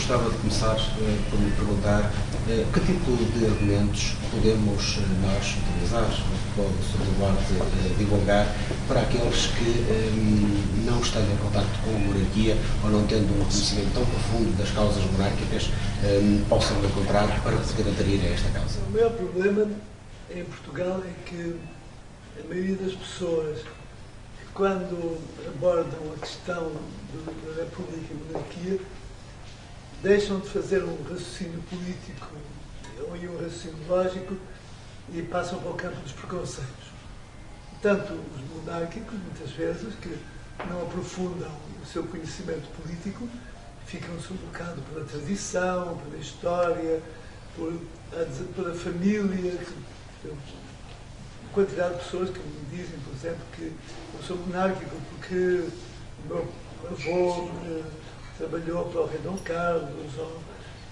gostava de começar por lhe perguntar que tipo de argumentos podemos nós utilizar, pode o Sr. Duarte divulgar, para aqueles que não estão em contacto com a monarquia ou não tendo um conhecimento tão profundo das causas monárquicas, possam encontrar para poder aderir a esta causa? O maior problema em Portugal é que a maioria das pessoas, quando abordam a questão da República e monarquia, deixam de fazer um raciocínio político ou um raciocínio lógico e passam para o campo dos preconceitos. Tanto os monárquicos, muitas vezes, que não aprofundam o seu conhecimento político, ficam sufocados pela tradição, pela história, pela família. A quantidade de pessoas que me dizem, por exemplo, que eu sou monárquico porque o meu avô trabalhou para o rei Dom Carlos,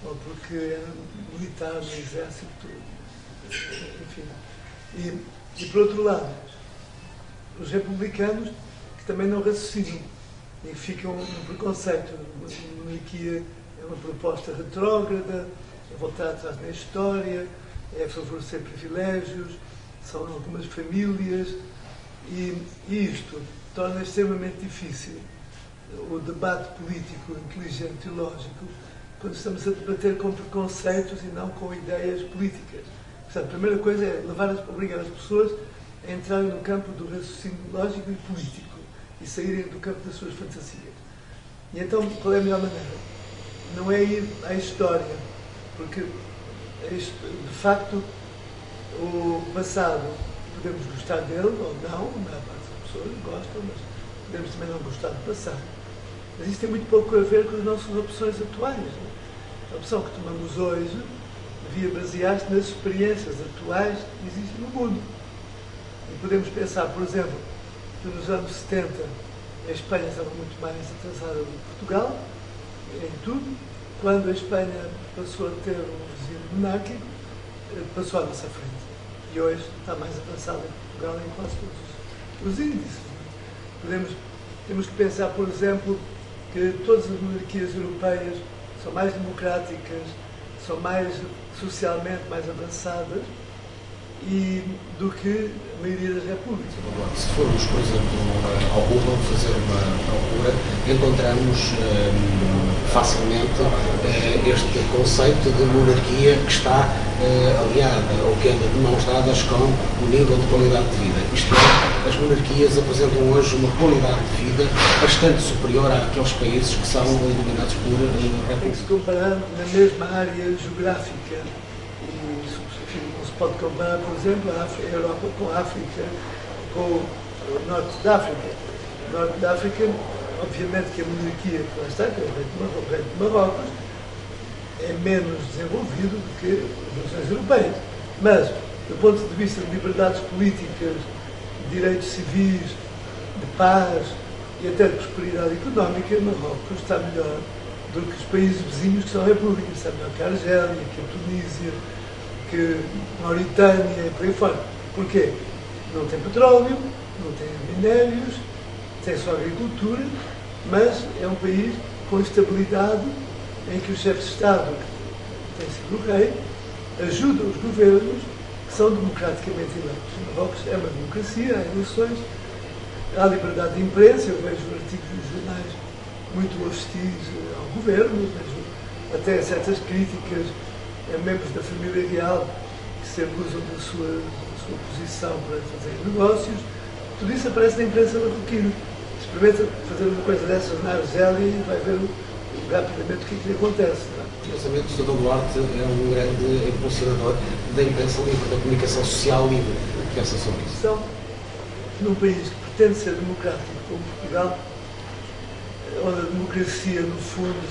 ou porque era militar no exército, enfim. E por outro lado, os republicanos que também não raciocinam e que ficam no preconceito. A monarquia é uma proposta retrógrada, é voltar atrás na história, é favorecer privilégios, são algumas famílias, e isto torna extremamente difícil o debate político inteligente e lógico quando estamos a debater com preconceitos e não com ideias políticas. Portanto, a primeira coisa é obrigar as pessoas a entrarem no campo do raciocínio lógico e político e saírem do campo das suas fantasias. E então, qual é a melhor maneira? Não é ir à história, porque, de facto, o passado, podemos gostar dele ou não, a maior parte das pessoas gostam, mas podemos também não gostar do passado. Mas isso tem muito pouco a ver com as nossas opções atuais. A opção que tomamos hoje devia basear-se nas experiências atuais que existem no mundo. E podemos pensar, por exemplo, que nos anos 70 a Espanha estava muito mais atrasada do que Portugal, em tudo. Quando a Espanha passou a ter um regime monárquico, passou à nossa frente. E hoje está mais avançada que Portugal em quase todos os índices. Temos que pensar, por exemplo, que todas as monarquias europeias são mais democráticas, são mais socialmente mais avançadas do que a maioria das repúblicas. Se formos, por exemplo, ao Google fazer uma procura, encontramos facilmente este conceito de monarquia que está aliada ou que anda de mãos dadas com o nível de qualidade de vida. Isto é, as monarquias apresentam hoje uma qualidade de vida bastante superior àqueles países que são dominados por repúblicas. Tem que se comparar na mesma área geográfica. Não se pode comparar, por exemplo, a Europa com a África, com o Norte da África. O Norte da África, obviamente que a monarquia que lá está, que é o rei de Marrocos, é menos desenvolvido do que as nações europeias. Mas, do ponto de vista de liberdades políticas, de direitos civis, de paz e até de prosperidade económica, Marrocos está melhor do que os países vizinhos que são repúblicas. Está melhor que a Argélia, que a Tunísia, que a Mauritânia e por aí fora. Porquê? Não tem petróleo, não tem minérios, tem só agricultura, mas é um país com estabilidade em que o chefe de Estado, que tem sido o rei, ajuda os governos que são democraticamente eleitos. Marrocos é uma democracia, há eleições, há liberdade de imprensa, eu vejo artigos nos jornais muito hostis ao governo, vejo até certas críticas a membros da família real que se abusam da sua posição para fazer negócios. Tudo isso aparece na imprensa marroquina. Experimenta fazer uma coisa dessas na Argélia e vai ver rapidamente o que lhe acontece. Curiosamente, o Sr. Duarte é um grande impulsionador da imprensa livre, da comunicação social livre. O que pensa sobre isso? Então, num país que pretende ser democrático como Portugal, onde a democracia, no fundo,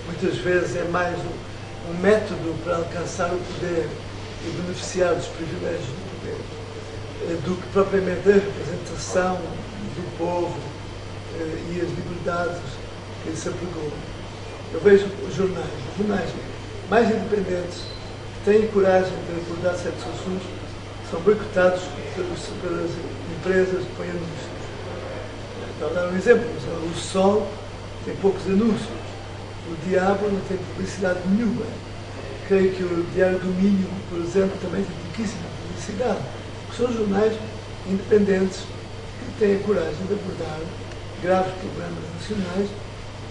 muitas vezes é mais um método para alcançar o poder e beneficiar dos privilégios do poder, do que propriamente a representação do povo e as liberdades que se apregou. Eu vejo os jornais mais independentes, que têm coragem de abordar certos assuntos, são boicotados pelas empresas que põem anúncios. Para dar um exemplo, o Sol tem poucos anúncios. O Diabo não tem publicidade nenhuma. Creio que o Diário do Minho, por exemplo, também tem pouquíssima publicidade. São jornais independentes que têm a coragem de abordar graves problemas nacionais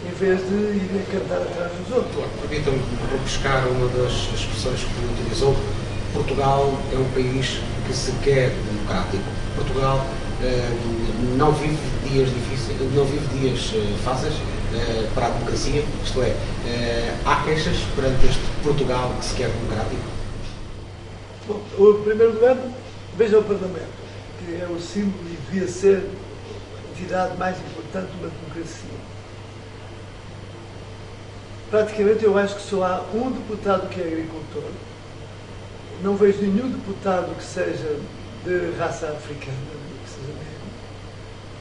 em vez de irem cantar atrás dos outros. Permitam-me buscar uma das expressões que utilizou. Portugal é um país que se quer democrático. Portugal não vive dias difíceis, não vive dias fáceis para a democracia, isto é, há queixas perante este Portugal que se quer democrático? Bom, em primeiro lugar, veja o Parlamento, que é o símbolo e devia ser a entidade mais importante de uma democracia. Praticamente eu acho que só há um deputado que é agricultor. Não vejo nenhum deputado que seja de raça africana, que seja negro.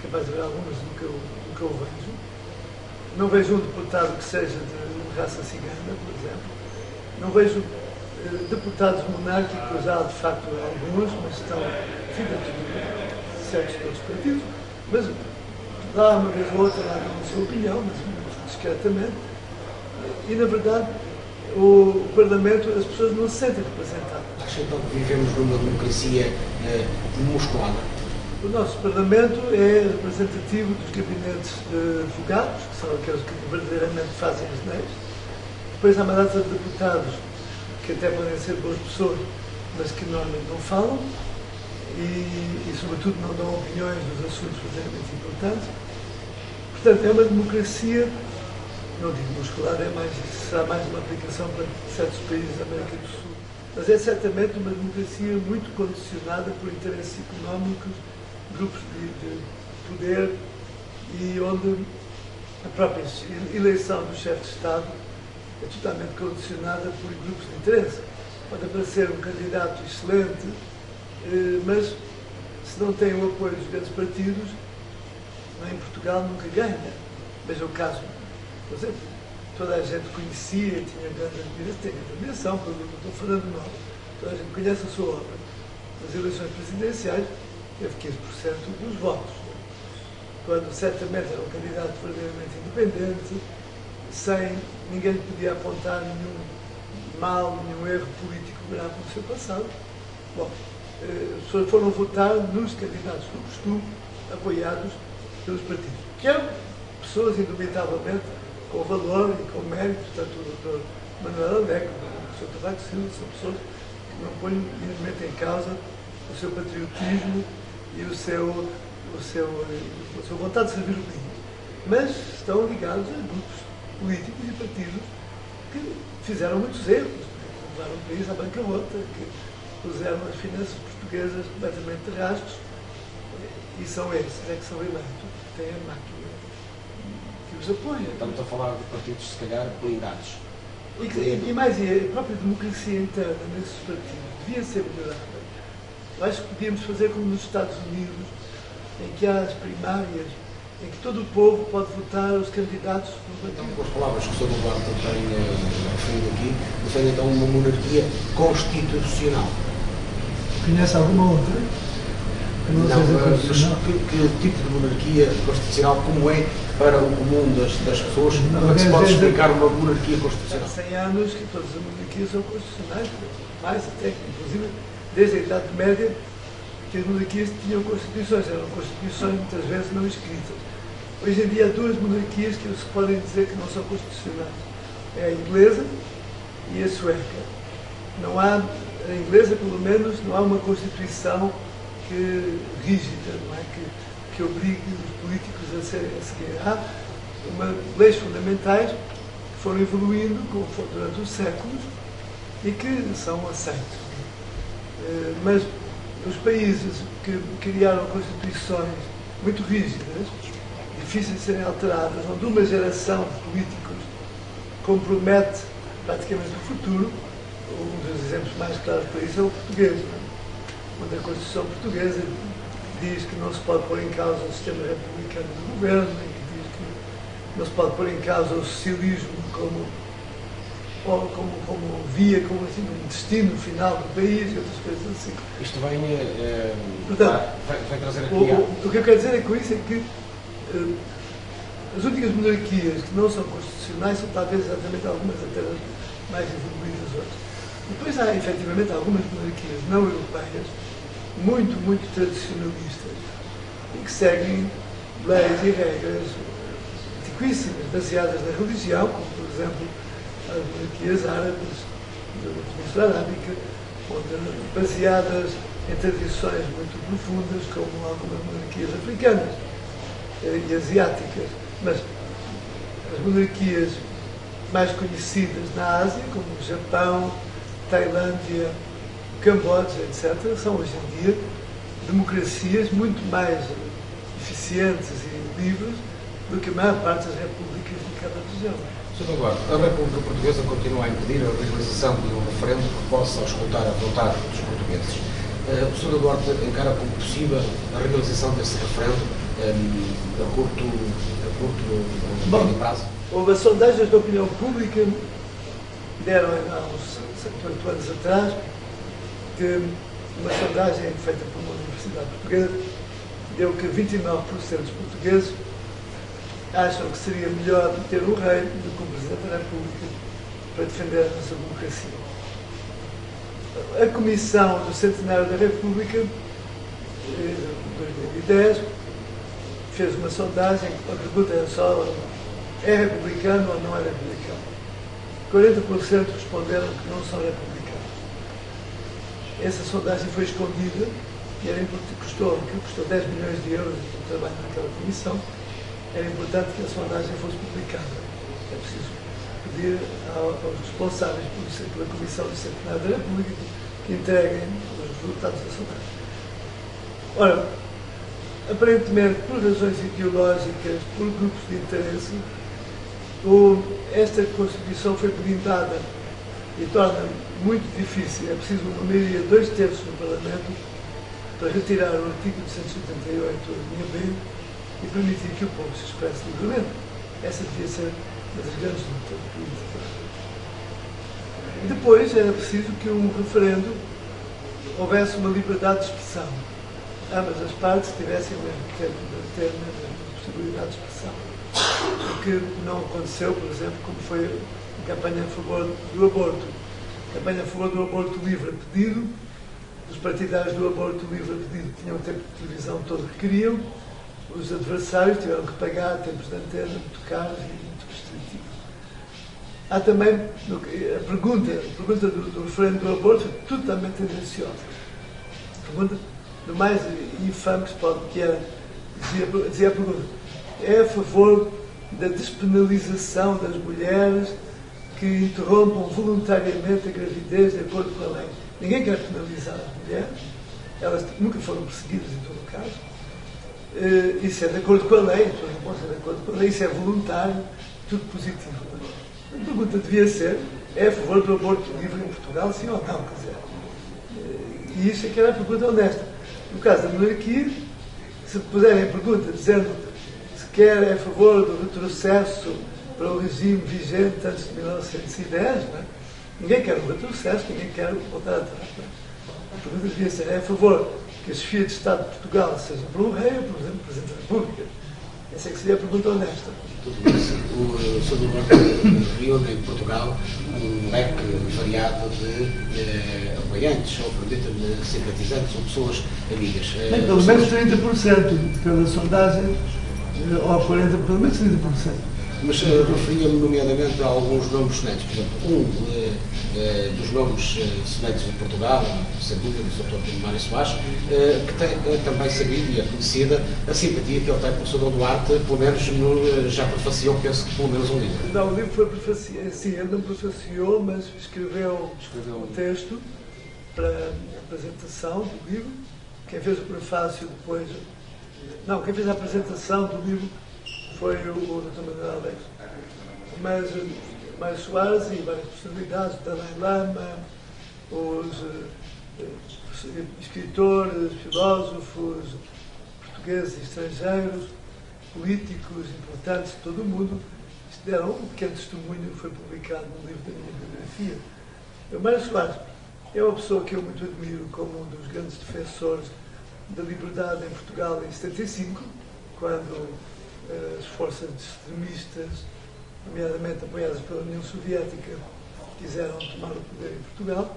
Capaz de haver algumas do que eu vejo. Não vejo um deputado que seja de raça cigana, por exemplo. Não vejo deputados monárquicos, há de facto alguns, mas estão certos de outros partidos. Mas lá uma vez ou outra, lá não a sua opinião, mas discretamente. E na verdade, o Parlamento, as pessoas não se sentem representadas. Acha então que vivemos numa democracia musculada? O nosso Parlamento é representativo dos gabinetes de advogados, que são aqueles que verdadeiramente fazem as leis. Depois há uma data de deputados que até podem ser boas pessoas, mas que normalmente não falam e sobretudo, não dão opiniões dos assuntos verdadeiramente importantes. Portanto, é uma democracia, não digo muscular, será mais uma aplicação para certos países da América do Sul, mas é certamente uma democracia muito condicionada por interesses económicos, grupos de poder e onde a própria eleição do chefe de Estado é totalmente condicionada por grupos de interesse. Pode aparecer um candidato excelente, mas se não tem o apoio dos grandes partidos, em Portugal nunca ganha. Veja o caso, por exemplo, toda a gente conhecia, tinha grande admiração, não estou falando mal, toda a gente conhece a sua obra. Nas eleições presidenciais, teve 15% dos votos. Quando certamente era um candidato verdadeiramente independente, sem ninguém lhe podia apontar nenhum mal, nenhum erro político grave no seu passado. Bom, as pessoas foram votar nos candidatos do costume, apoiados pelos partidos, que eram pessoas, indubitavelmente, com valor e com mérito, tanto o Dr. Manuel Alegre, o Sr. Cavaco Silva, são pessoas que não põem minimamente em causa o seu patriotismo e a sua vontade de servir o país. Mas estão ligados a grupos políticos e partidos que fizeram muitos erros, que levaram o país à bancarrota, que puseram as finanças portuguesas completamente de rastros, e são esses que são eleitos, que têm a máquina que os apoia. Estamos a falar de partidos, se calhar, blindados. E mais, a própria democracia interna nesses partidos devia ser melhorada. Eu acho que podíamos fazer como nos Estados Unidos, em que há as primárias, em que todo o povo pode votar os candidatos do partido. Então, com as palavras que o Sr. Eduardo tem referido aqui, defende então uma monarquia constitucional. Conhece alguma outra? Não, mas que tipo de monarquia constitucional, como é para o comum das pessoas, como é que se pode explicar uma monarquia constitucional? Há 100 anos que todas as monarquias são constitucionais, mais até, inclusive, desde a Idade Média, que as monarquias tinham constituições, eram constituições muitas vezes não escritas. Hoje em dia há duas monarquias que se podem dizer que não são constitucionais. É a inglesa e a sueca. Não há, a inglesa pelo menos, não há uma constituição rígida, não é? que obrigue os políticos a seguir. Há leis fundamentais que foram evoluindo durante os séculos e que são aceitos. Mas os países que criaram constituições muito rígidas, difíceis de serem alteradas, onde uma geração de políticos compromete praticamente o futuro, um dos exemplos mais claros para isso é o português, onde a Constituição portuguesa diz que não se pode pôr em causa o sistema republicano do governo, e que diz que não se pode pôr em causa o socialismo como via, como assim, um destino final do país e outras coisas assim. Isto vai trazer aqui... O que eu quero dizer com isso é que As únicas monarquias que não são constitucionais são talvez exatamente algumas até mais evoluídas outras. Depois há efetivamente algumas monarquias não europeias muito, muito tradicionalistas e que seguem leis e regras antiquíssimas, baseadas na religião, como por exemplo as monarquias árabes, da Península Arábica, baseadas em tradições muito profundas, como algumas monarquias africanas e asiáticas. Mas as monarquias mais conhecidas na Ásia, como o Japão, Tailândia, Camboja, etc., são hoje em dia democracias muito mais eficientes e livres do que a maior parte das repúblicas de cada região. Sr. Eduardo, a República Portuguesa continua a impedir a realização de um referendo que possa auscultar a vontade dos portugueses. O Sr. Eduardo encara como possível a realização desse referendo a curto médio prazo? Houve sondagens de opinião pública que deram há uns 7, 8 anos atrás, que uma sondagem feita por uma universidade portuguesa deu que 29% dos portugueses acham que seria melhor ter um rei do que um Presidente da República para defender a nossa democracia. A Comissão do Centenário da República, em 2010, fez uma sondagem, a pergunta é só: é republicano ou não é republicano? 40% responderam que não são republicanos. Essa sondagem foi escondida e era importante, custou 10 milhões de euros de trabalho naquela comissão. Era importante que a sondagem fosse publicada. É preciso pedir aos responsáveis pela Comissão do Centenário da República que entreguem os resultados da sondagem. Ora, aparentemente, por razões ideológicas, por grupos de interesse, esta Constituição foi blindada e torna muito difícil. É preciso uma maioria de 2/3 no Parlamento para retirar o artigo 288 linha B e permitir que o povo se expresse livremente. Essa devia ser uma das grandes lutas políticas. Depois era preciso que um referendo houvesse uma liberdade de expressão. Ambas as partes tivessem o mesmo tempo de ter a mesma possibilidade de expressão. O que não aconteceu, por exemplo, como foi a campanha a favor do aborto. A campanha a favor do aborto livre a pedido, os partidários do aborto livre a pedido tinham o tempo de televisão todo que queriam, os adversários tiveram que pagar tempos de antena muito caros e muito restritivos. Há também a pergunta do referendo do aborto foi totalmente tendenciosa. A pergunta do mais infame que se pode, que era, dizia a pergunta: é a favor da despenalização das mulheres que interrompam voluntariamente a gravidez de acordo com a lei? Ninguém quer penalizar as mulheres, elas nunca foram perseguidas em todo o caso. Isso é de acordo com a lei, as pessoas não podem ser de acordo com a lei, isso é voluntário, tudo positivo. A pergunta devia ser: é a favor do aborto livre em Portugal, sim ou não? Quer dizer, e isso é que era a pergunta honesta. No caso da monarquia, se puserem a pergunta dizendo se quer é a favor do retrocesso para o regime vigente antes de 1910, não é? Ninguém quer um retrocesso, ninguém quer voltar atrás. Não é? A pergunta devia ser: é a favor que a chefia de Estado de Portugal seja por um rei ou, por exemplo, Presidente da República? Essa é que seria a pergunta honesta. Tudo isso, o Sr. Eduardo reúne em Portugal um leque variado de apoiantes, ou permita-me, simpatizantes, ou pessoas amigas. Pelo menos 30%, pela sondagem, ou 40%, pelo menos 30%. Mas referia-me nomeadamente a alguns nomes sonantes. Por exemplo, dos nomes sonantes de Portugal, sem dúvida, do Dr. Mário Soares, que tem também sabido e é conhecida a simpatia que ele tem pelo Sr. Duarte, pelo menos já prefaciou, penso que pelo menos um livro. Não, o livro foi prefaciado, sim, ele não prefaciou, mas escreveu um texto para a apresentação do livro. Quem fez o prefácio depois... Não, quem fez a apresentação do livro foi o Dr. Manuel Alex. Mas Mário Soares e várias personalidades, o Dalai Lama, os escritores, filósofos, portugueses e estrangeiros, políticos importantes de todo o mundo, deram um pequeno testemunho que foi publicado no livro da minha biografia. O Mário Soares é uma pessoa que eu muito admiro como um dos grandes defensores da liberdade em Portugal em 75, quando as forças extremistas, nomeadamente apoiadas pela União Soviética, quiseram tomar o poder em Portugal.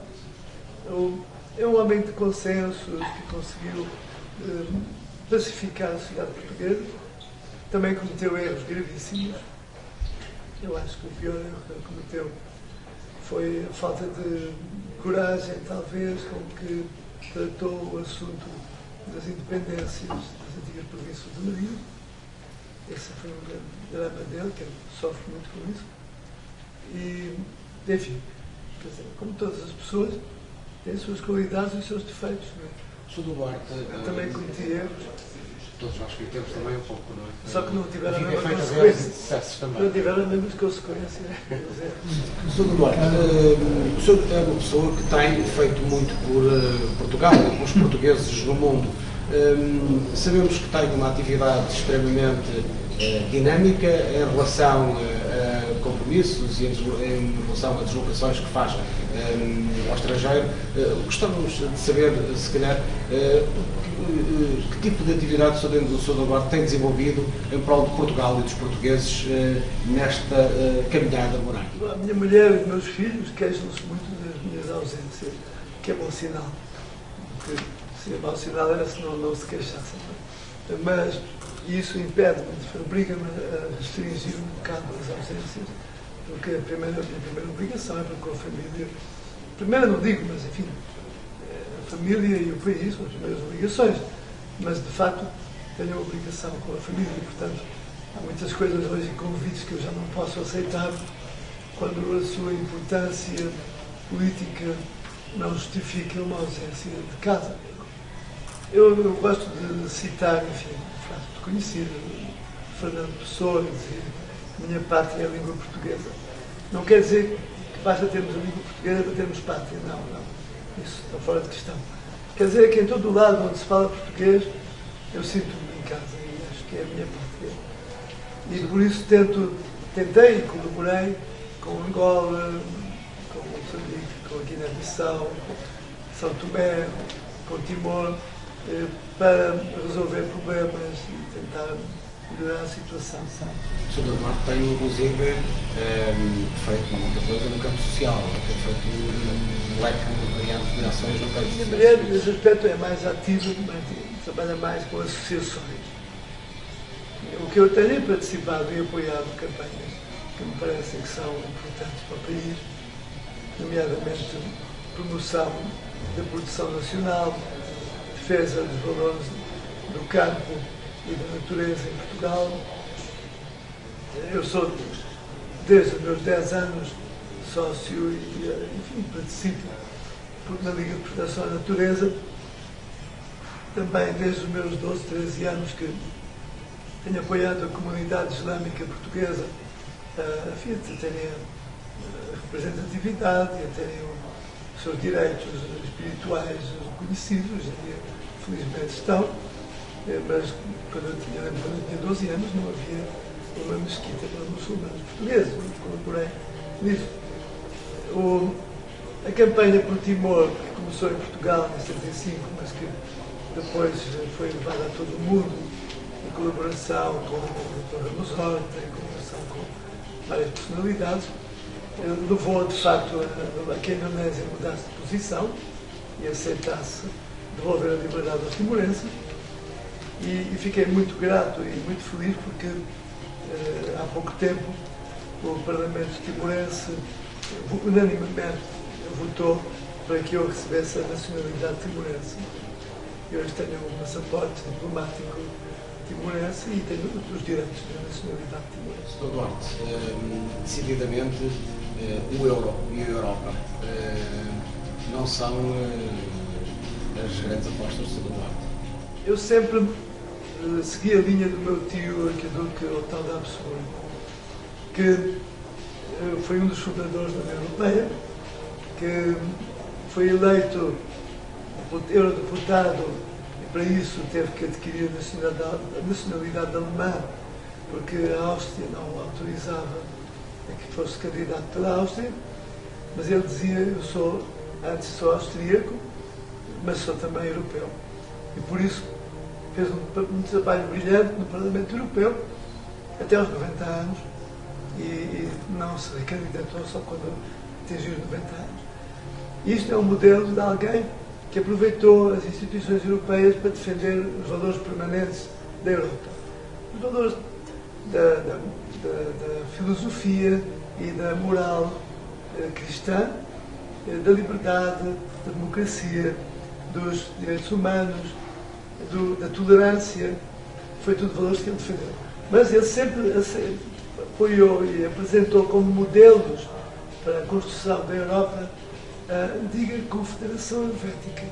É um homem de consensos que conseguiu pacificar a sociedade portuguesa. Também cometeu erros gravíssimos. Eu acho que o pior erro que ele cometeu foi a falta de coragem, talvez, com que tratou o assunto das independências das antigas províncias do Marinho. Esse foi um grande drama dele, que ele sofre muito com isso. E, enfim, quer dizer, como todas as pessoas, têm as suas qualidades e os seus defeitos. Não é? Sr. Duarte, eu também cometi erros. Todos nós cometemos também um pouco, não é? Só que não tiveram a mesma consequência. Não tiveram as mesmas consequências. Sr. Duarte, o senhor é uma pessoa que tem feito muito por Portugal, pelos portugueses no mundo. Sabemos que tem uma atividade extremamente dinâmica em relação a compromissos e em relação a deslocações que faz ao estrangeiro. Gostávamos de saber, se calhar, que tipo de atividade o Sr. Duarte tem desenvolvido em prol de Portugal e dos portugueses nesta caminhada monárquica? A minha mulher e os meus filhos queixam-se muito das minhas ausências, que é bom sinal. Porque seria mau sinal era se não se queixassem. Mas isso impede-me, obriga-me a restringir um bocado as ausências, porque a minha primeira obrigação é para com a família. Primeiro não digo, mas enfim, a família e o país são as primeiras obrigações, mas de facto tenho a obrigação com a família e, portanto, há muitas coisas hoje e convites que eu já não posso aceitar quando a sua importância política não justifica uma ausência de casa. Eu gosto de citar, enfim, uma frase muito conhecida, Fernando Pessoa, dizia: minha pátria é a língua portuguesa. Não quer dizer que basta termos a língua portuguesa para termos pátria, não. Isso está fora de questão. Quer dizer que em todo o lado onde se fala português, eu sinto-me em casa e acho que é a minha pátria. E por isso tentei e colaborei com Angola, com Moçambique, com a Guiné-Bissau, São Tomé, com Timor, para resolver problemas e tentar melhorar a situação. O Sr. Duarte tem, inclusive, feito muita coisa no campo social, tem feito um leque de variantes de ações no campo social. A minha mulher, nesse aspecto, é mais ativa, trabalha mais com associações. O que eu tenho participado e apoiado campanhas que me parecem que são importantes para o país, nomeadamente promoção da produção nacional, defesa dos valores do campo e da natureza em Portugal. Eu sou, desde os meus 10 anos, sócio e, enfim, participo na Liga de Proteção à Natureza. Também desde os meus 12, 13 anos que tenho apoiado a comunidade islâmica portuguesa a terem representatividade e a terem os seus direitos espirituais reconhecidos, e felizmente estão, mas quando eu tinha 12 anos não havia uma mesquita para muçulmanos portugueses, colaborei nisso. A campanha por Timor, que começou em Portugal em 75, mas que depois foi levada a todo o mundo, em colaboração com o Dr. Ramos Horta, em colaboração com várias personalidades, levou de facto a que a Indonésia mudasse de posição e aceitasse devolver a liberdade aos timorenses, e fiquei muito grato e muito feliz porque há pouco tempo o Parlamento timorense unanimemente votou para que eu recebesse a nacionalidade timorense. Eu hoje tenho um passaporte diplomático timorense e tenho os direitos da nacionalidade timorense. Sr. Duarte, decididamente o euro e a Europa não são as grandes apostas do Sr. Duarte. Eu sempre segui a linha do meu tio, arquiduque Otto de Habsburgo, que foi um dos fundadores da União Europeia, que foi eleito eurodeputado e para isso teve que adquirir a nacionalidade alemã, porque a Áustria não autorizava que fosse candidato pela Áustria, mas ele dizia: eu antes sou austríaco, mas sou também europeu. E por isso fez um trabalho brilhante no Parlamento Europeu até aos 90 anos e não se recandidatou só quando atingiu os 90 anos. Isto é um modelo de alguém que aproveitou as instituições europeias para defender os valores permanentes da Europa. Os valores da filosofia e da moral cristã, da liberdade, da democracia, dos direitos humanos, da tolerância, foi tudo valores que ele defendeu. Mas ele sempre apoiou e apresentou como modelos para a construção da Europa a antiga Confederação Helvética,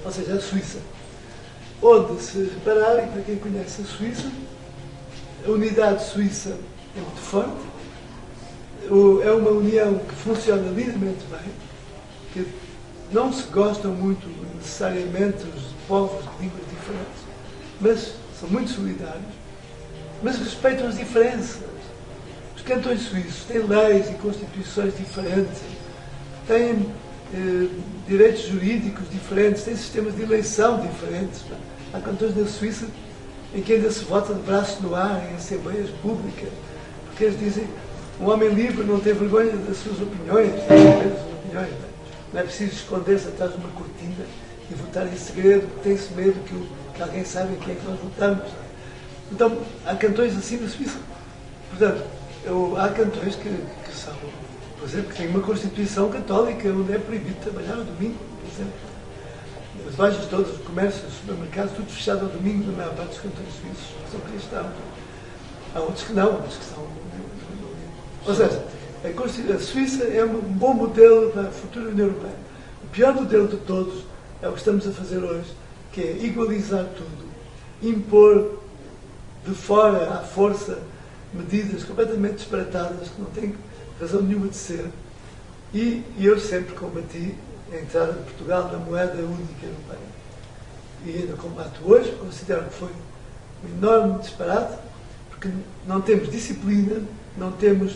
ou seja, a Suíça, onde, se repararem, para quem conhece a Suíça, a unidade suíça é muito forte, é uma união que funciona lindamente bem, que não se gostam muito necessariamente os povos de línguas diferentes, mas são muito solidários, mas respeitam as diferenças. Os cantões suíços têm leis e constituições diferentes, têm direitos jurídicos diferentes, têm sistemas de eleição diferentes. Há cantões na Suíça em que ainda se vota de braço no ar em assembleias públicas, porque eles dizem um homem livre não tem vergonha das suas opiniões, não é preciso esconder-se atrás de uma cortina e votar em segredo, porque tem-se medo que alguém saiba quem é que nós votamos. Então, há cantões assim na Suíça. Portanto, há cantões que são, por exemplo, que têm uma Constituição católica onde é proibido trabalhar ao domingo, por exemplo. As lojas todas, os comércios, os supermercados, tudo fechado ao domingo, na maior parte dos cantões suíços, que são cristãos. Há outros que não, outros que são... Ou seja, a Suíça é um bom modelo para a futura União Europeia. O pior modelo de todos é o que estamos a fazer hoje, que é igualizar tudo, impor de fora à força medidas completamente disparatadas que não têm razão nenhuma de ser. E eu sempre combati a entrada de Portugal na moeda única europeia. E ainda combato hoje, considero que foi um enorme disparate, porque não temos disciplina, não temos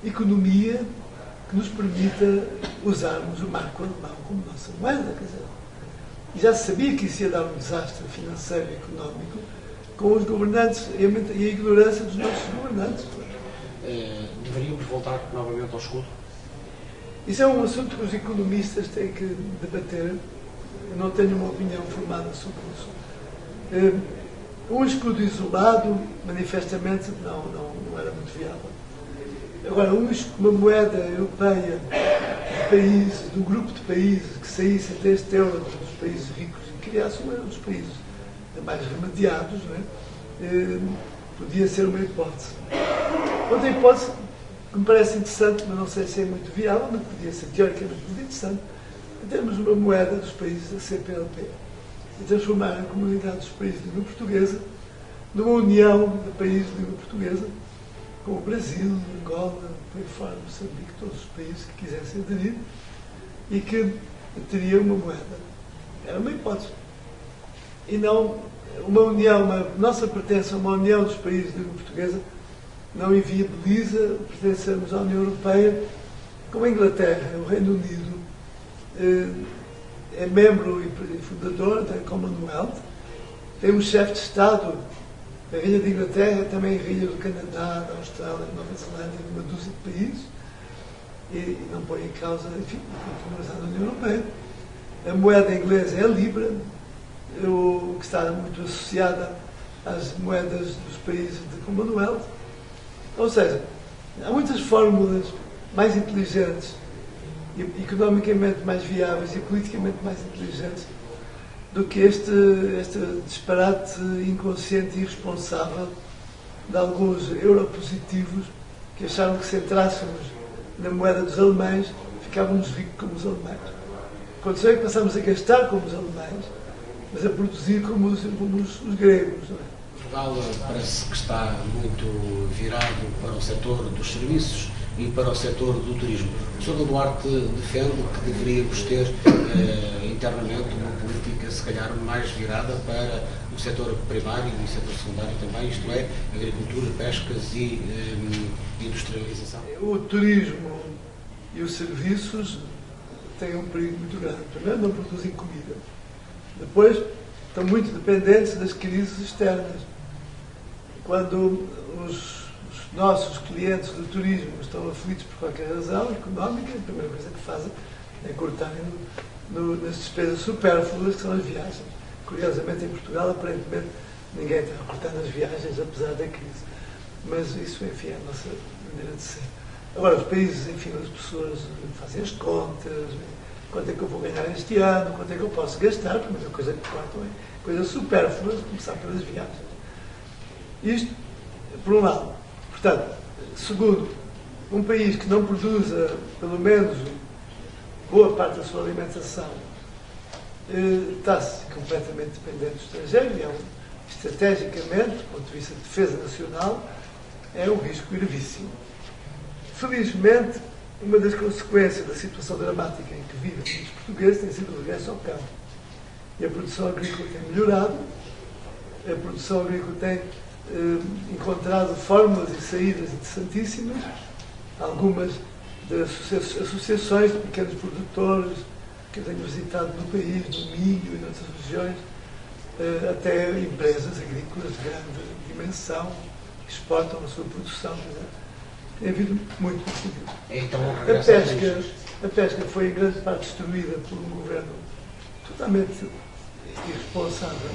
economia que nos permita usarmos o marco alemão como nossa moeda. Quer dizer, e já se sabia que isso ia dar um desastre financeiro e económico com os governantes e a ignorância dos nossos governantes. Deveríamos voltar novamente ao escudo? Isso é um assunto que os economistas têm que debater. Eu não tenho uma opinião formada sobre isso. Um escudo isolado, manifestamente, não era muito viável. Agora, uma moeda europeia de um grupo de países que saísse deste euro dos países ricos e criasse um euro dos países mais remediados, não é? Podia ser uma hipótese. Outra hipótese que me parece interessante, mas não sei se é muito viável, mas podia ser teoricamente muito interessante, é termos uma moeda dos países da CPLP e transformar a comunidade dos países de língua portuguesa numa união de países de língua portuguesa, como o Brasil, Angola, Moçambique, todos os países que quisessem aderir e que teria uma moeda. Era uma hipótese. E não uma união, nossa pertença a uma união dos países de língua portuguesa não inviabiliza pertencermos à União Europeia, como a Inglaterra, o Reino Unido, é membro e fundador da Commonwealth, tem um chefe de Estado, a Rainha de Inglaterra, também a Rainha do Canadá, da Austrália, da Nova Zelândia, de uma dúzia de países, e não põe em causa, enfim, a continuação da União Europeia. A moeda inglesa é a Libra, que está muito associada às moedas dos países de Commonwealth. Ou seja, há muitas fórmulas mais inteligentes, economicamente mais viáveis e politicamente mais inteligentes do que este disparate inconsciente e irresponsável de alguns europositivos que acharam que se entrássemos na moeda dos alemães ficávamos ricos como os alemães. Aconteceu é que passamos a gastar como os alemães, mas a produzir como os gregos. Não é? Portugal parece que está muito virado para o setor dos serviços e para o setor do turismo. O Sr. Duarte defende que deveríamos ter internamente uma política se calhar mais virada para o setor primário e o setor secundário também, isto é, agricultura, pescas e industrialização. O turismo e os serviços têm um perigo muito grande. Primeiro, não produzem comida. Depois, estão muito dependentes das crises externas. Quando os nossos clientes do turismo estão aflitos por qualquer razão económica, a primeira coisa que fazem é cortarem nas despesas supérfluas, que são as viagens. Curiosamente, em Portugal, aparentemente, ninguém está a cortar nas viagens, apesar da crise. Mas isso, enfim, é a nossa maneira de ser. Agora, os países, enfim, as pessoas fazem as contas, quanto é que eu vou ganhar este ano, quanto é que eu posso gastar, porque a única coisa que cortam é coisas supérfluas, começar pelas viagens. Isto, por um lado. Portanto, segundo, um país que não produza, pelo menos, boa parte da sua alimentação, está-se completamente dependente do estrangeiro, e estrategicamente, do ponto de vista de defesa nacional, é um risco gravíssimo. Felizmente, uma das consequências da situação dramática em que vivem os portugueses tem sido o regresso ao campo. E a produção agrícola tem melhorado, a produção agrícola tem encontrado fórmulas e saídas interessantíssimas, algumas das associações de pequenos produtores que eu tenho visitado no país, no Minho e noutras regiões, até empresas agrícolas de grande dimensão que exportam a sua produção. Tem havido muito positivo. Então, a pesca foi em grande parte destruída por um governo totalmente irresponsável,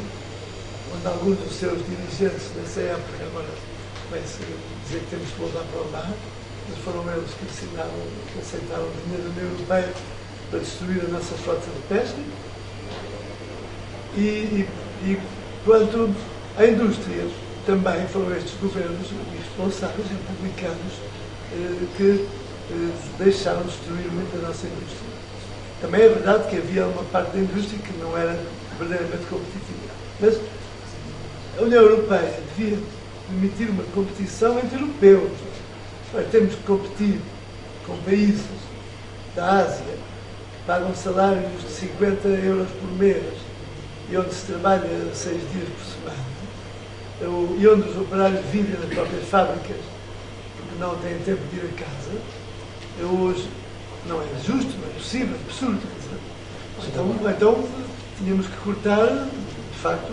onde alguns dos seus dirigentes nessa época, agora vai-se dizer que temos que voltar para o mar, mas foram eles que aceitaram o dinheiro da União Europeia para destruir a nossa frota de pesca. E quanto à indústria, também foram estes governos irresponsáveis, republicanos, que deixaram destruir muito a nossa indústria. Também é verdade que havia uma parte da indústria que não era verdadeiramente competitiva. Mas a União Europeia devia permitir uma competição entre europeus. Temos que competir com países da Ásia que pagam salários de 50 euros por mês e onde se trabalha 6 dias por semana, e onde os operários vivem nas próprias fábricas porque não têm tempo de ir a casa. Hoje não é justo, não é possível, é absurdo. Então tínhamos que cortar, de facto,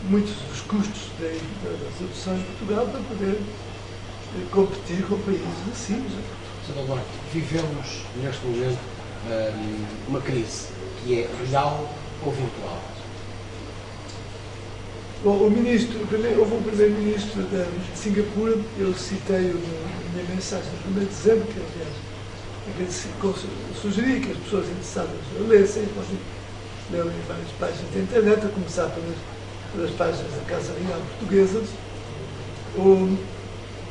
muitos dos custos da produção em Portugal para poder competir com países assim. Agora, vivemos neste momento uma crise que é real ou virtual? Bom, houve um primeiro-ministro de Singapura, eu citei-o na minha mensagem no 1 de dezembro, que aliás sugeri que as pessoas interessadas lessem, podem ler em várias páginas da internet, a começar pelas páginas da Casa Real Portuguesa,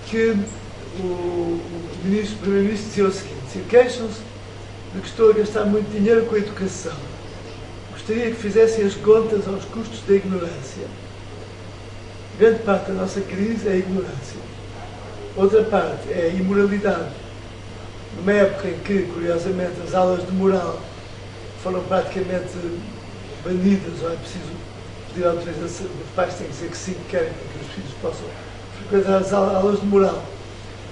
que o primeiro-ministro dizia o seguinte: queixam-se de que estou a gastar muito dinheiro com a educação. Gostaria que fizessem as contas aos custos da ignorância. Grande parte da nossa crise é a ignorância. Outra parte é a imoralidade. Numa época em que, curiosamente, as aulas de moral foram praticamente banidas, ou é preciso pedir autorização, os pais têm que dizer que sim, que querem para que os filhos possam frequentar as aulas de moral.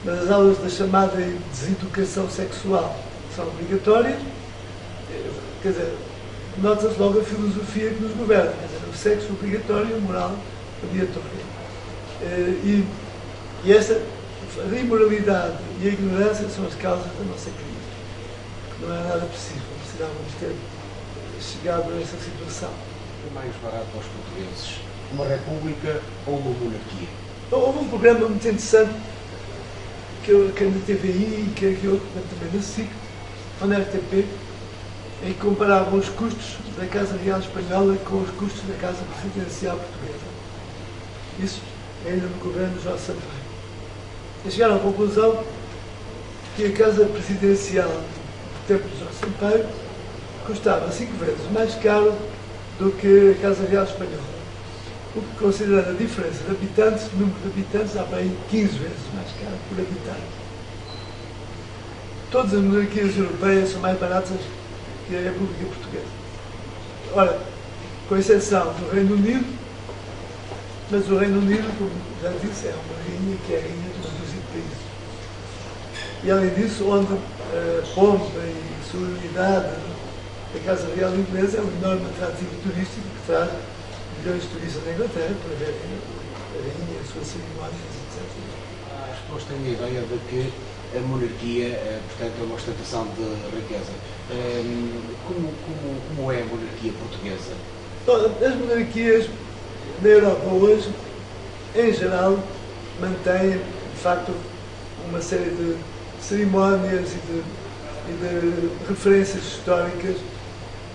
Mas as aulas da chamada deseducação sexual são obrigatórias. Quer dizer, nota-se logo a filosofia que nos governa. Quer dizer, o sexo obrigatório, a moral obrigatória. E essa a imoralidade e a ignorância são as causas da nossa crise. Não é nada possível. Precisávamos ter chegado a essa situação. O mais barato aos portugueses, uma república ou uma monarquia? Houve um programa muito interessante que na TVI e que eu também na SIC, ou na RTP, em que comparavam os custos da Casa Real Espanhola com os custos da Casa Presidencial Portuguesa. Isso ainda no governo de Jorge Sampaio. E chegaram à conclusão que a Casa Presidencial do tempo de Jorge Sampaio custava 5 vezes mais caro do que a Casa Real Espanhola. O que, considerando a diferença de habitantes, o número de habitantes, dá para aí 15 vezes mais caro por habitante. Todas as monarquias europeias são mais baratas que a República Portuguesa. Ora, com exceção do Reino Unido, mas o Reino Unido, como já disse, é uma rainha que é a rainha de uma dúzia de países. E além disso, onde a pompa e solenidade da Casa Real Inglesa é um enorme atrativo turístico que traz milhões de turistas na Inglaterra para verem a rainha, as suas cerimónias, etc. As pessoas têm a ideia de que a monarquia, portanto, é uma ostentação de riqueza. Como é a monarquia portuguesa? As monarquias na Europa hoje, em geral, mantêm, de facto, uma série de cerimónias e de referências históricas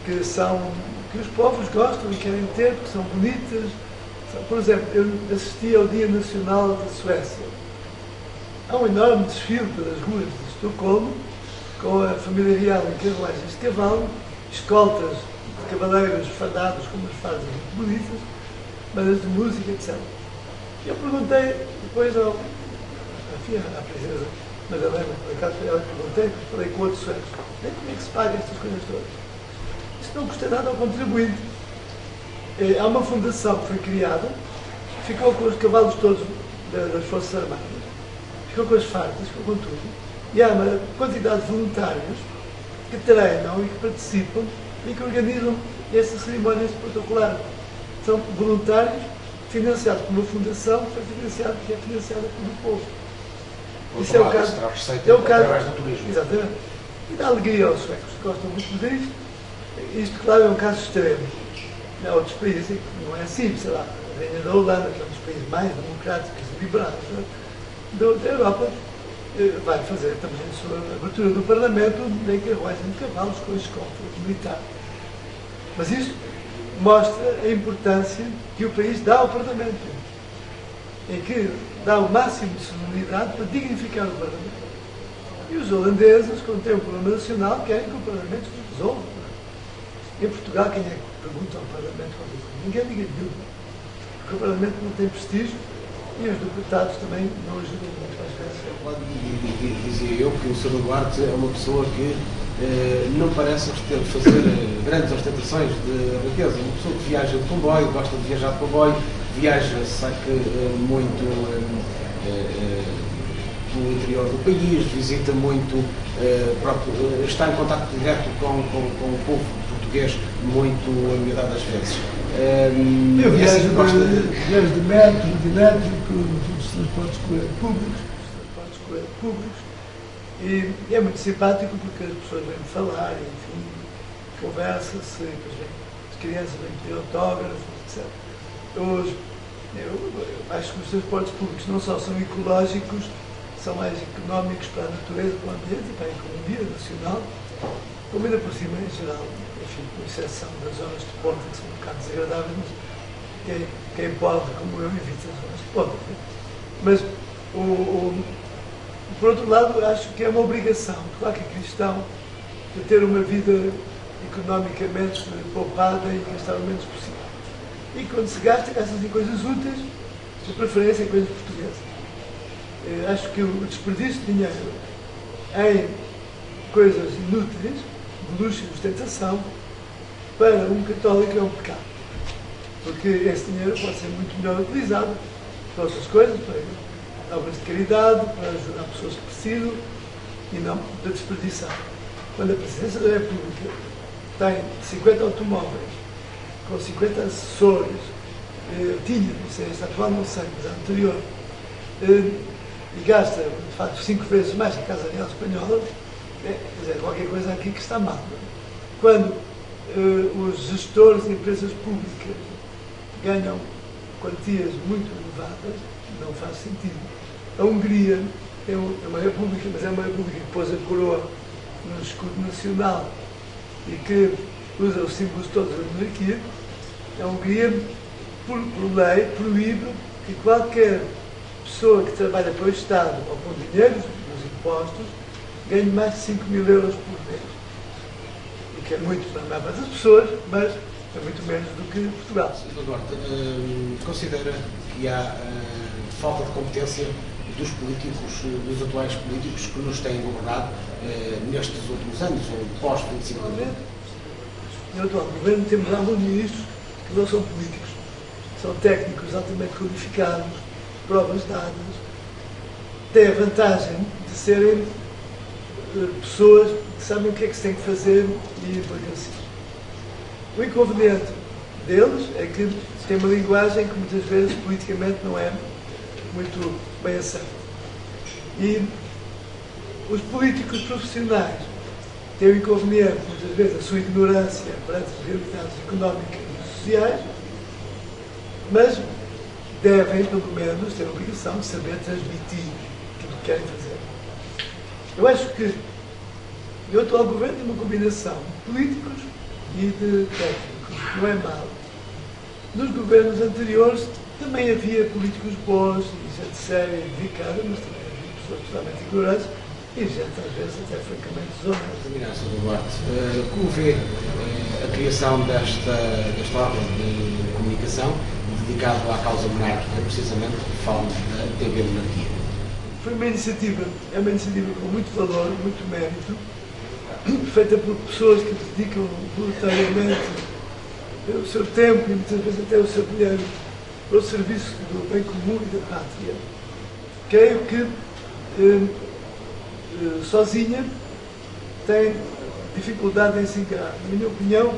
que os povos gostam e querem ter, porque são bonitas. Por exemplo, eu assisti ao Dia Nacional da Suécia. Há um enorme desfile pelas ruas de Estocolmo, com a família real em carruagens de cavalo, escoltas de cavaleiros fardados com umas fardas muito bonitas, bandas de música, etc. Eu perguntei depois à princesa Madalena, por acaso ela perguntei, falei com outros suecos, como é que se paga estas coisas todas? Isto não custa nada ao contribuinte. Há uma fundação que foi criada, ficou com os cavalos todos das Forças Armadas, ficou com as fardas, ficou com tudo, e há uma quantidade de voluntários que treinam e que participam e que organizam essas cerimónias protocolares. São voluntários financiados por uma fundação que é financiada pelo povo. Isso é o caso. É o caso através do turismo. Exatamente. E dá alegria aos suecos, que gostam muito disto. Isto, claro, é um caso extremo. Há outros países que não é assim, sei lá, a Rainha da Holanda, que é um dos países mais democráticos e liberais da Europa, vai fazer também a sua abertura do Parlamento em carruagem de cavalos com a escolta militar. Mas isto mostra a importância que o país dá ao Parlamento, em que dá o máximo de solenidade para dignificar o Parlamento. E os holandeses, quando têm um problema nacional, querem que o Parlamento resolva. Em Portugal, quem é que pergunta ao Parlamento qualquer coisa? Ninguém liga nenhum. Porque o Parlamento não tem prestígio e os deputados também não ajudam muito às vezes. Dizia eu que o Sr. Duarte é uma pessoa que não parece fazer grandes ostentações de riqueza. Uma pessoa que viaja de comboio, gosta de viajar de comboio, viaja, sabe que muito no interior do país, visita muito, está em contato direto com o povo português, muito amiedade às vezes. Eu viajo de metro, de elétrico, dos transportes públicos, e é muito simpático porque as pessoas vêm falar, enfim, conversa-se, as crianças vêm pedir autógrafos, etc. Eu acho que os transportes públicos não só são ecológicos, são mais económicos para a natureza, para o ambiente e para a economia nacional, como ainda por cima, em geral, enfim, com exceção das zonas de ponta, que são um bocado desagradáveis, mas quem pode, como eu, evita as zonas de ponta. Mas, por outro lado, acho que é uma obrigação de qualquer cristão de ter uma vida economicamente poupada e gastar o menos possível. E quando se gasta-se em coisas úteis, de preferência em coisas portuguesas. Acho que o desperdício de dinheiro em coisas inúteis, de luxo e ostentação, para um católico é um pecado. Porque esse dinheiro pode ser muito melhor utilizado para outras coisas, para obras de caridade, para ajudar pessoas que precisam e não para desperdiçar. Quando a Presidência da República tem 50 automóveis, com 50 assessores, tinha, não sei, esta atual não sei, mas a anterior, e gasta, de facto, 5 vezes mais que a Casa Real Espanhola, quer dizer, qualquer coisa aqui que está mal. Quando os gestores de empresas públicas ganham quantias muito elevadas, não faz sentido. A Hungria é uma república, mas é uma república que pôs a coroa no escudo nacional e que usa os símbolos todos da monarquia. A Hungria, por lei, proíbe que qualquer pessoa que trabalha para o Estado ou com dinheiro dos impostos ganhe mais de 5 mil euros por mês. O que é muito para a maior parte das pessoas, mas é muito menos do que Portugal. Sr. Duarte, considera que há falta de competência dos políticos, dos atuais políticos que nos têm governado nestes últimos anos, ou pós-25 de novembro? No atual governo temos alguns ministros que não são políticos, são técnicos altamente qualificados, provas dadas, têm a vantagem de serem pessoas que sabem o que é que se tem que fazer e implicam-se. O inconveniente deles é que tem uma linguagem que muitas vezes politicamente não é muito bem aceita. E os políticos profissionais têm o inconveniente, muitas vezes, a sua ignorância perante as realidades económicas e sociais, mas devem, pelo menos, ter a obrigação de saber transmitir aquilo que querem fazer. Eu acho que o atual governo tem uma combinação de políticos e de técnicos, não é mau. Nos governos anteriores também havia políticos bons e gente séria e dedicada, mas também havia pessoas totalmente ignorantes e gente, às vezes, até francamente desonesta. Terminar sobre o debate, como vê a criação desta órgão de comunicação dedicado à causa monárquica, precisamente, falando da TV Monarquia? Foi uma iniciativa, é uma iniciativa com muito valor, muito mérito, feita por pessoas que dedicam voluntariamente o seu tempo e muitas vezes até o seu dinheiro para o serviço do bem comum e da pátria. Creio que sozinha tem dificuldade em se encarar. Na minha opinião,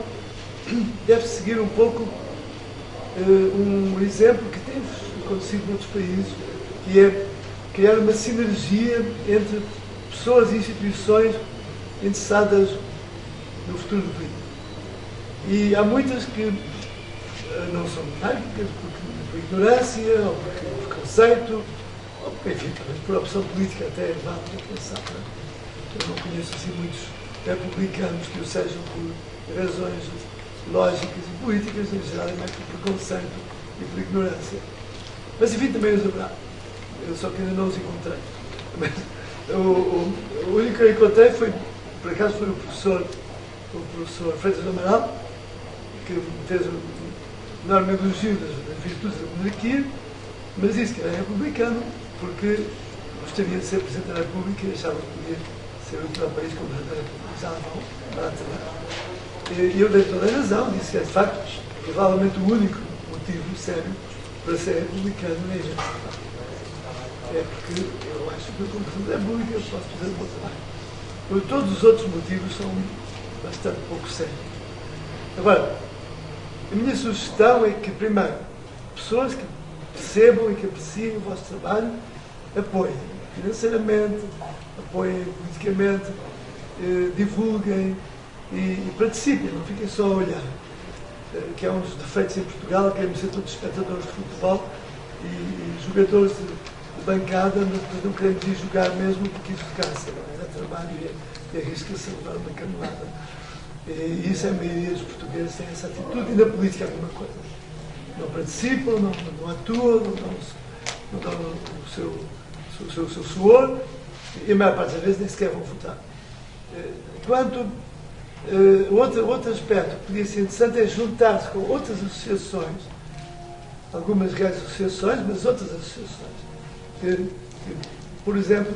deve seguir um pouco um exemplo que tem acontecido em outros países, que é criar uma sinergia entre pessoas e instituições interessadas no futuro do país. E há muitas que não são monárquicas por ignorância, ou por preconceito, ou enfim, por opção política até é válido pensar. Eu não conheço assim muitos republicanos que o sejam por razões lógicas e políticas, em geral é mais por preconceito e por ignorância. Mas enfim, também os haverá. Eu só que ainda não os encontrei. Mas, o único que eu encontrei foi, por acaso, foi o professor Freitas do Amaral, que fez um enorme elogio das virtudes da monarquia, mas disse que era republicano porque gostaria de ser Presidente da República e achava que podia ser o próprio país como Presidente da República. Já não, e eu dei toda a razão, disse que é de facto provavelmente o único motivo sério para ser republicano é este. É porque eu acho que como Presidente da República eu posso fazer o meu trabalho. Porque todos os outros motivos são bastante pouco sérios. Agora, a minha sugestão é que, primeiro, pessoas que percebam e que apreciem o vosso trabalho apoiem financeiramente, apoiem politicamente, divulguem e participem, não fiquem só a olhar. Que é um dos defeitos em Portugal, queremos ser todos espectadores de futebol e jogadores de bancada, mas depois não queremos ir jogar mesmo porque isso cansa, é trabalho e arrisca-se a levar uma canelada. E isso é a maioria dos portugueses tem essa atitude e na política é a mesma coisa. Não participam, não atuam, não dão o seu suor e a maior parte das vezes nem sequer vão votar. Quanto outro aspecto que podia ser interessante é juntar-se com outras associações, algumas reais associações, mas outras associações. Por exemplo,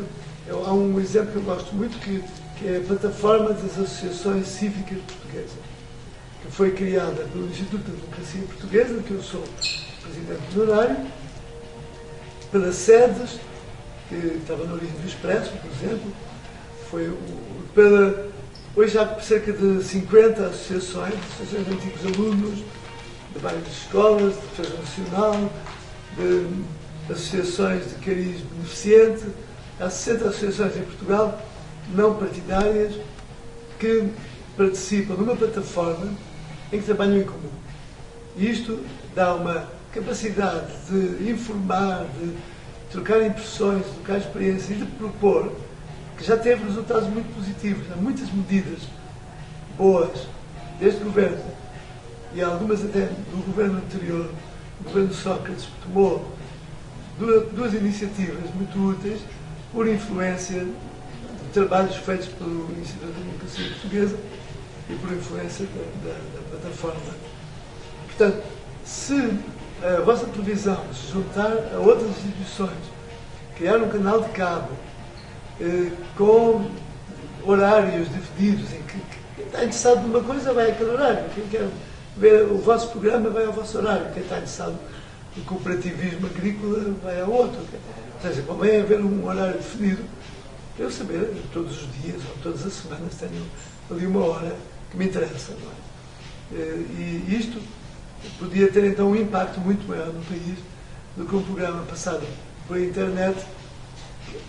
há um exemplo que eu gosto muito que é a plataforma das associações cívicas portuguesas, que foi criada pelo Instituto da Democracia Portuguesa, que eu sou presidente honorário, pelas sedes, que estava no Livro do Expresso, por exemplo, hoje há cerca de 50 associações de antigos alunos, de várias escolas, de defesa nacional, de associações de cariz beneficente, há 60 associações em Portugal, não partidárias, que participam numa plataforma em que trabalham em comum. E isto dá uma capacidade de informar, de trocar impressões, de trocar experiências e de propor, que já teve resultados muito positivos. Há muitas medidas boas deste governo e algumas até do governo anterior, o governo Sócrates, que tomou duas iniciativas muito úteis por influência de trabalhos feitos pelo Instituto da Democracia Portuguesa e por influência da plataforma. Portanto, se a vossa televisão se juntar a outras instituições, criar um canal de cabo com horários divididos, em que quem está interessado numa coisa vai àquele horário, quem quer ver o vosso programa vai ao vosso horário, quem está interessado no cooperativismo agrícola vai ao outro. Ou seja, convém haver um horário definido para eu saber todos os dias ou todas as semanas tenho ali uma hora que me interessa. Não é? E isto podia ter então um impacto muito maior no país do que um programa passado por internet.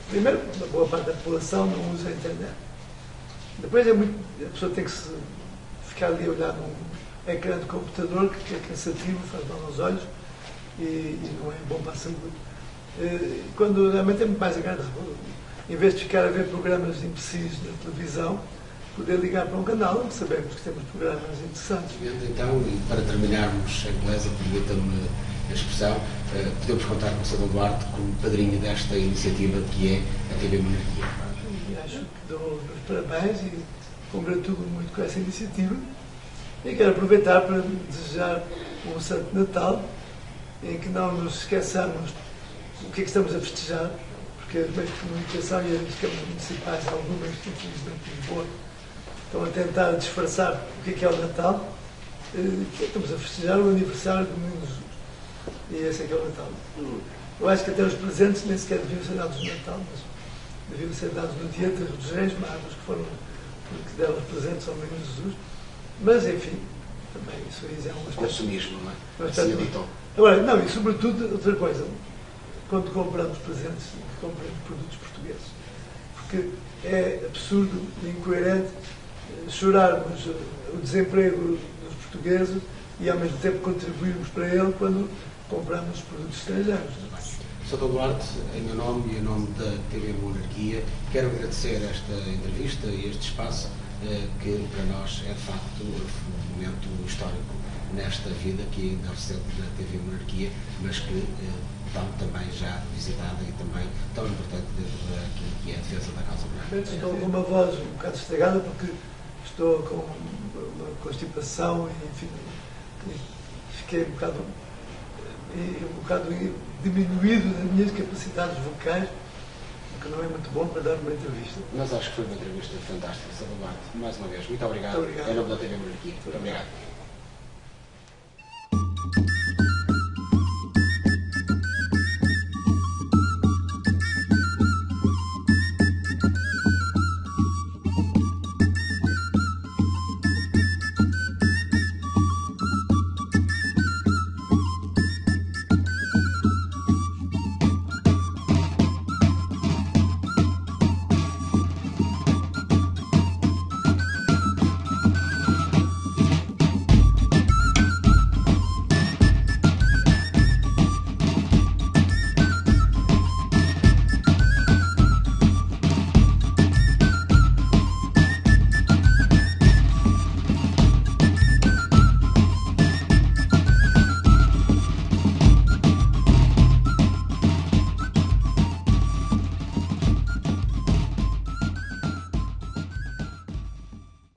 Primeiro, uma boa parte da população não usa a internet. Depois a pessoa tem que ficar ali a olhar num ecrã de computador que é cansativo, faz mal aos olhos e não é bom para a saúde. Quando realmente é muito mais agradável, em vez de ficar a ver programas imbecis na televisão, poder ligar para um canal onde sabemos que temos programas interessantes. Então, e para terminarmos em beleza, permita-me a expressão, podemos contar com o Sr. Duarte como padrinho desta iniciativa que é a TV Monarquia. E acho que dou os parabéns e congratulo muito com essa iniciativa. E quero aproveitar para desejar um Santo Natal, em que não nos esqueçamos o que é que estamos a festejar, porque os meios de comunicação e as câmaras municipais, algumas, infelizmente, de Lisboa, estão a tentar disfarçar o que é o Natal. Estamos a festejar o aniversário do Menino Jesus. E esse é que é o Natal. Eu acho que até os presentes nem sequer deviam ser dados no Natal, mas deviam ser dados no dia dos Reis Magos, que foram que deram os presentes ao Menino Jesus. Mas, enfim, também isso aí é um aspecto... Consumismo, não é? Assim ditou. Agora, não, e sobretudo, outra coisa, quando compramos presentes, compramos produtos portugueses. Porque é absurdo e incoerente chorarmos o desemprego dos portugueses e, ao mesmo tempo, contribuirmos para ele quando compramos produtos estrangeiros. Sr. Duarte, em meu nome e em nome da TV Monarquia, quero agradecer esta entrevista e este espaço que para nós é de facto um momento histórico nesta vida que ainda recebe da TV Monarquia, mas que tão também já visitada e também tão importante dentro daquilo que é a defesa da causa branca. Estou com uma voz um bocado estragada porque estou com uma constipação e, enfim, fiquei um bocado diminuído nas minhas capacidades vocais, o que não é muito bom para dar uma entrevista. Mas acho que foi uma entrevista fantástica, Sr. Duarte. Mais uma vez, muito obrigado. Muito obrigado. Em nome da TV Monarquia. Muito obrigado.